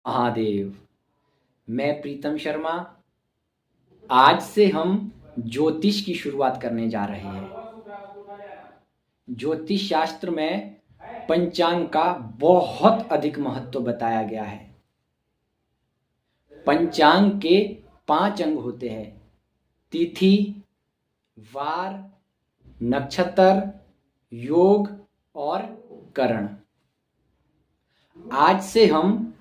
महादेव। मैं प्रीतम शर्मा। आज से हम ज्योतिष की शुरुआत करने जा रहे हैं। ज्योतिष शास्त्र में पंचांग का बहुत अधिक महत्व बताया गया है। पंचांग के 5 अंग होते हैं: तिथि, वार, नक्षत्र, योग और करण। आज से हम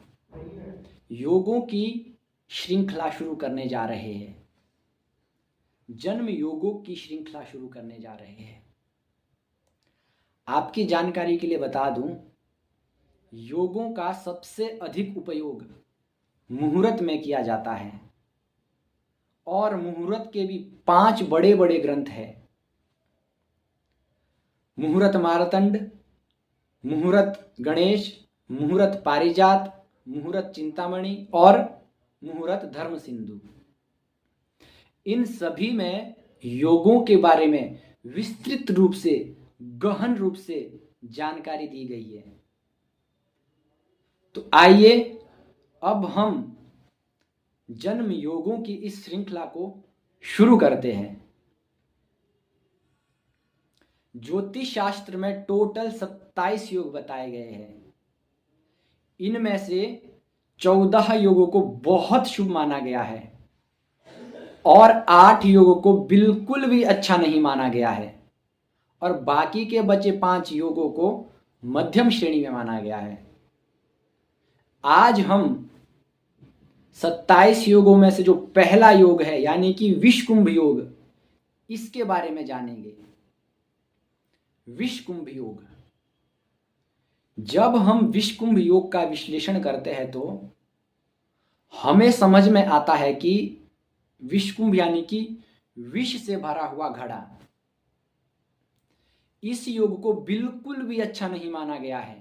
योगों की श्रृंखला शुरू करने जा रहे हैं। जन्म योगों की श्रृंखला शुरू करने जा रहे हैं। आपकी जानकारी के लिए बता दूं, योगों का सबसे अधिक उपयोग मुहूर्त में किया जाता है और मुहूर्त के भी 5 बड़े बड़े ग्रंथ हैं: मुहूर्त मार्तंड, मुहूर्त गणेश, मुहूर्त पारिजात, मुहूर्त चिंतामणि और मुहूर्त धर्म सिंधु। इन सभी में योगों के बारे में विस्तृत रूप से, गहन रूप से जानकारी दी गई है। तो आइए अब हम जन्म योगों की इस श्रृंखला को शुरू करते हैं। ज्योतिष शास्त्र में टोटल 27 योग बताए गए हैं। इनमें से 14 योगों को बहुत शुभ माना गया है और 8 योगों को बिल्कुल भी अच्छा नहीं माना गया है और बाकी के बचे 5 योगों को मध्यम श्रेणी में माना गया है। आज हम 27 योगों में से जो पहला योग है यानी कि विषकुंभ योग, इसके बारे में जानेंगे। विषकुंभ योग। जब हम विषकुंभ योग का विश्लेषण करते हैं तो हमें समझ में आता है कि विषकुंभ यानी कि विष से भरा हुआ घड़ा, इस योग को बिल्कुल भी अच्छा नहीं माना गया है।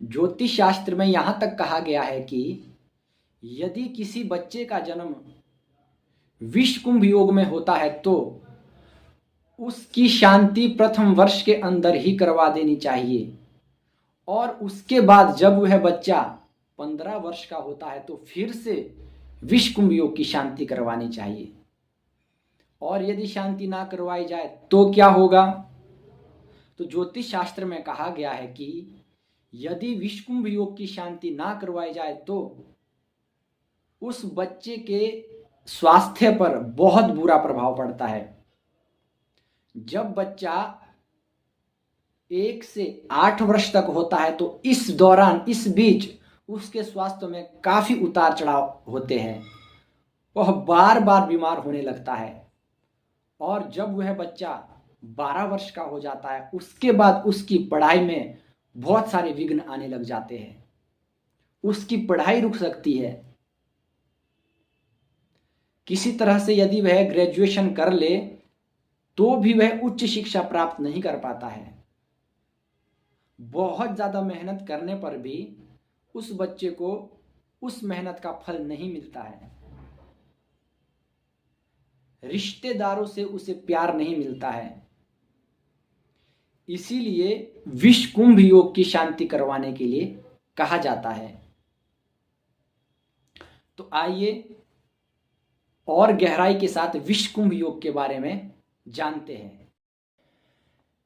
ज्योतिष शास्त्र में यहां तक कहा गया है कि यदि किसी बच्चे का जन्म विषकुंभ योग में होता है तो उसकी शांति प्रथम वर्ष के अंदर ही करवा देनी चाहिए और उसके बाद जब वह बच्चा 15 वर्ष का होता है तो फिर से विषकुंभ योग की शांति करवानी चाहिए। और यदि शांति ना करवाई जाए तो क्या होगा? तो ज्योतिष शास्त्र में कहा गया है कि यदि विषकुंभ योग की शांति ना करवाई जाए तो उस बच्चे के स्वास्थ्य पर बहुत बुरा प्रभाव पड़ता है। जब बच्चा 1 से 8 वर्ष तक होता है तो इस दौरान, इस बीच उसके स्वास्थ्य में काफी उतार चढ़ाव होते हैं। वह बार बार बीमार होने लगता है और जब वह बच्चा 12 वर्ष का हो जाता है उसके बाद उसकी पढ़ाई में बहुत सारे विघ्न आने लग जाते हैं। उसकी पढ़ाई रुक सकती है। किसी तरह से यदि वह ग्रेजुएशन कर ले तो भी वह उच्च शिक्षा प्राप्त नहीं कर पाता है। बहुत ज्यादा मेहनत करने पर भी उस बच्चे को उस मेहनत का फल नहीं मिलता है। रिश्तेदारों से उसे प्यार नहीं मिलता है। इसीलिए विषकुंभ योग की शांति करवाने के लिए कहा जाता है। तो आइए और गहराई के साथ विषकुंभ योग के बारे में जानते हैं।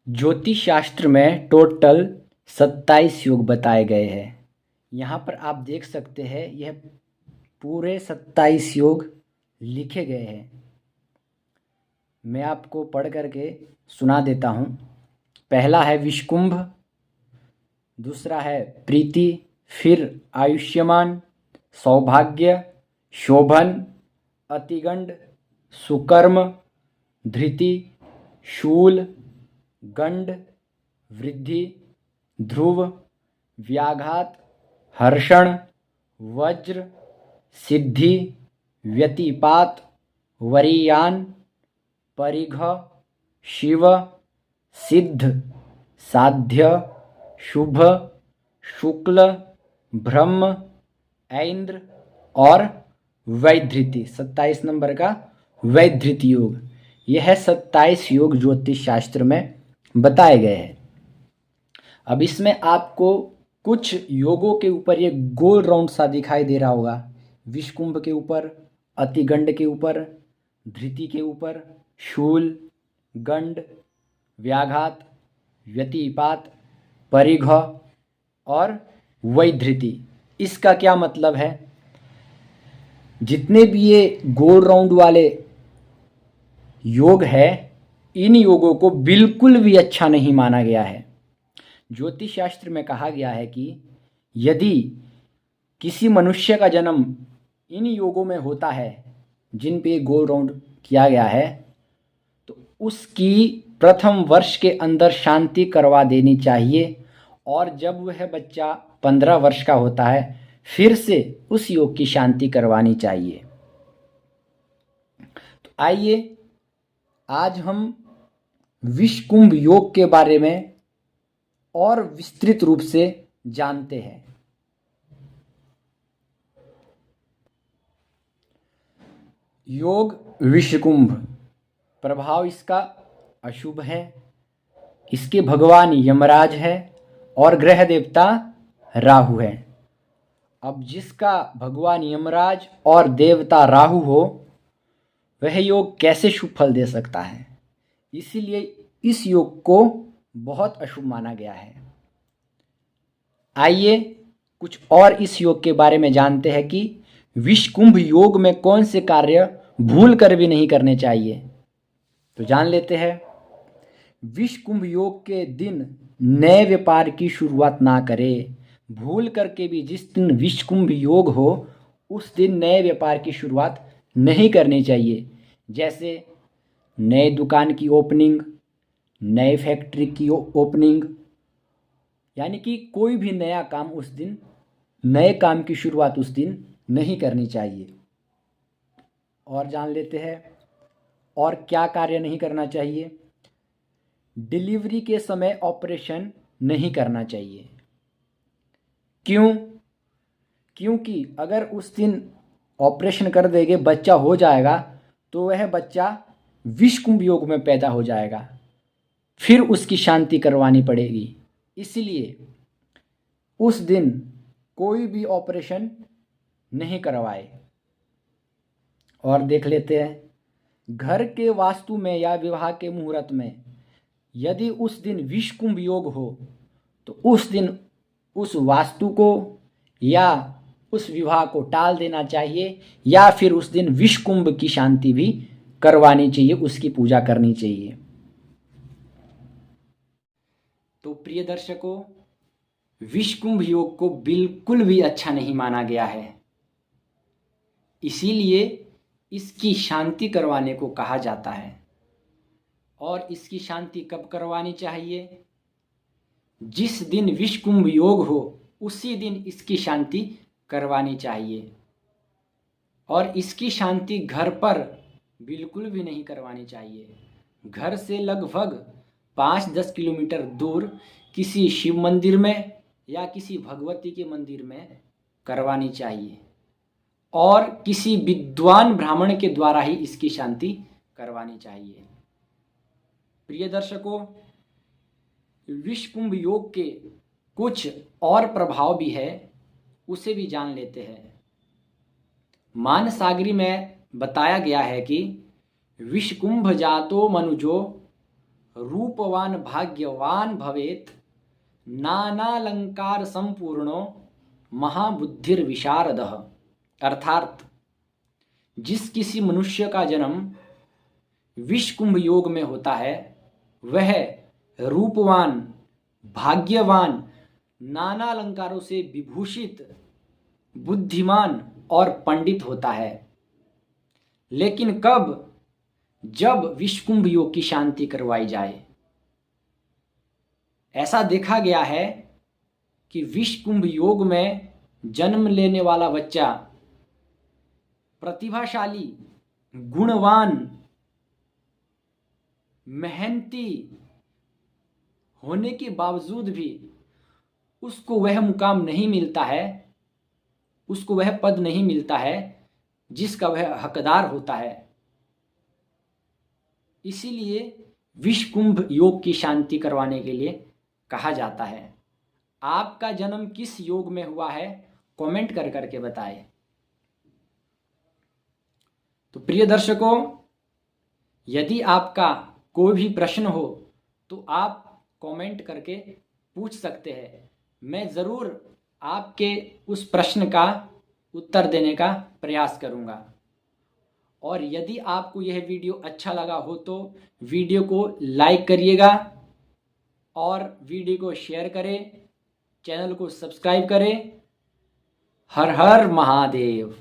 ज्योतिष शास्त्र में टोटल 27 योग बताए गए हैं। यहाँ पर आप देख सकते हैं, यह पूरे 27 योग लिखे गए हैं। मैं आपको पढ़ करके सुना देता हूँ। पहला है विषकुंभ, दूसरा है प्रीति, फिर आयुष्यमान, सौभाग्य, शोभन, अतिगंड, सुकर्म, धृति, शूल, गंड, वृद्धि, ध्रुव, व्याघात, हर्षण, वज्र, सिद्धि, व्यतिपात, वरीयान, परिघ, शिव, सिद्ध, साध्य, शुभ, शुक्ल, ब्रह्म, ऐन्द्र और वैधृति। 27 नंबर का वैधृति योग। यह 27 योग ज्योतिष शास्त्र में बताए गए हैं। अब इसमें आपको कुछ योगों के ऊपर ये गोल राउंड सा दिखाई दे रहा होगा। विषकुंभ के ऊपर, अतिगंड के ऊपर, धृति के ऊपर, शूल, गंड, व्याघात, व्यतिपात, परिघ और वैधृति। इसका क्या मतलब है? जितने भी ये गोल राउंड वाले योग है, इन योगों को बिल्कुल भी अच्छा नहीं माना गया है। ज्योतिष शास्त्र में कहा गया है कि यदि किसी मनुष्य का जन्म इन योगों में होता है जिन पे गोल राउंड किया गया है, तो उसकी प्रथम वर्ष के अंदर शांति करवा देनी चाहिए, और जब वह बच्चा 15 वर्ष का होता है फिर से उस योग की शांति करवानी चाहिए। तो आइए आज हम विषकुंभ योग के बारे में और विस्तृत रूप से जानते हैं। योग विषकुंभ, प्रभाव इसका अशुभ है। इसके भगवान यमराज है और ग्रह देवता राहु है। अब जिसका भगवान यमराज और देवता राहु हो, वह योग कैसे शुभ फल दे सकता है? इसीलिए इस योग को बहुत अशुभ माना गया है। आइए कुछ और इस योग के बारे में जानते हैं कि विषकुंभ योग में कौन से कार्य भूल कर भी नहीं करने चाहिए। तो जान लेते हैं। विषकुंभ योग के दिन नए व्यापार की शुरुआत ना करें। भूल करके भी जिस दिन विषकुंभ योग हो उस दिन नए व्यापार की शुरुआत नहीं करनी चाहिए। जैसे नए दुकान की ओपनिंग, नए फैक्ट्री की ओपनिंग, यानी कि कोई भी नया काम उस दिन, नए काम की शुरुआत उस दिन नहीं करनी चाहिए। और जान लेते हैं और क्या कार्य नहीं करना चाहिए। डिलीवरी के समय ऑपरेशन नहीं करना चाहिए। क्यों? क्योंकि अगर उस दिन ऑपरेशन कर देंगे, बच्चा हो जाएगा, तो वह बच्चा विषकुंभ योग में पैदा हो जाएगा, फिर उसकी शांति करवानी पड़ेगी। इसलिए उस दिन कोई भी ऑपरेशन नहीं करवाए। और देख लेते हैं, घर के वास्तु में या विवाह के मुहूर्त में यदि उस दिन विषकुंभ योग हो तो उस दिन उस वास्तु को या उस विवाह को टाल देना चाहिए, या फिर उस दिन विषकुंभ की शांति भी करवानी चाहिए, उसकी पूजा करनी चाहिए। तो प्रिय दर्शकों, विषकुंभ योग को बिल्कुल भी अच्छा नहीं माना गया है। इसीलिए इसकी शांति करवाने को कहा जाता है। और इसकी शांति कब करवानी चाहिए? जिस दिन विषकुंभ योग हो उसी दिन इसकी शांति करवानी चाहिए। और इसकी शांति घर पर बिल्कुल भी नहीं करवानी चाहिए। घर से लगभग 5-10 किलोमीटर दूर किसी शिव मंदिर में या किसी भगवती के मंदिर में करवानी चाहिए, और किसी विद्वान ब्राह्मण के द्वारा ही इसकी शांति करवानी चाहिए। प्रिय दर्शकों, विषकुंभ योग के कुछ और प्रभाव भी है, उसे भी जान लेते हैं। मानसागरी में बताया गया है कि विषकुंभ जातो मनुजो रूपवान भाग्यवान भवेत, नानालंकार संपूर्णो महाबुद्धिर विशारदः। अर्थात जिस किसी मनुष्य का जन्म विषकुंभ योग में होता है वह रूपवान, भाग्यवान, नाना अलंकारों से विभूषित, बुद्धिमान और पंडित होता है। लेकिन कब? जब विषकुंभ योग की शांति करवाई जाए। ऐसा देखा गया है कि विषकुंभ योग में जन्म लेने वाला बच्चा प्रतिभाशाली, गुणवान, मेहनती होने के बावजूद भी उसको वह मुकाम नहीं मिलता है, उसको वह पद नहीं मिलता है जिसका वह हकदार होता है। इसीलिए विषकुंभ योग की शांति करवाने के लिए कहा जाता है। आपका जन्म किस योग में हुआ है, कमेंट कर करके बताएं। तो प्रिय दर्शकों, यदि आपका कोई भी प्रश्न हो तो आप कमेंट करके पूछ सकते हैं। मैं ज़रूर आपके उस प्रश्न का उत्तर देने का प्रयास करूंगा। और यदि आपको यह वीडियो अच्छा लगा हो तो वीडियो को लाइक करिएगा और वीडियो को शेयर करें, चैनल को सब्सक्राइब करें। हर हर महादेव।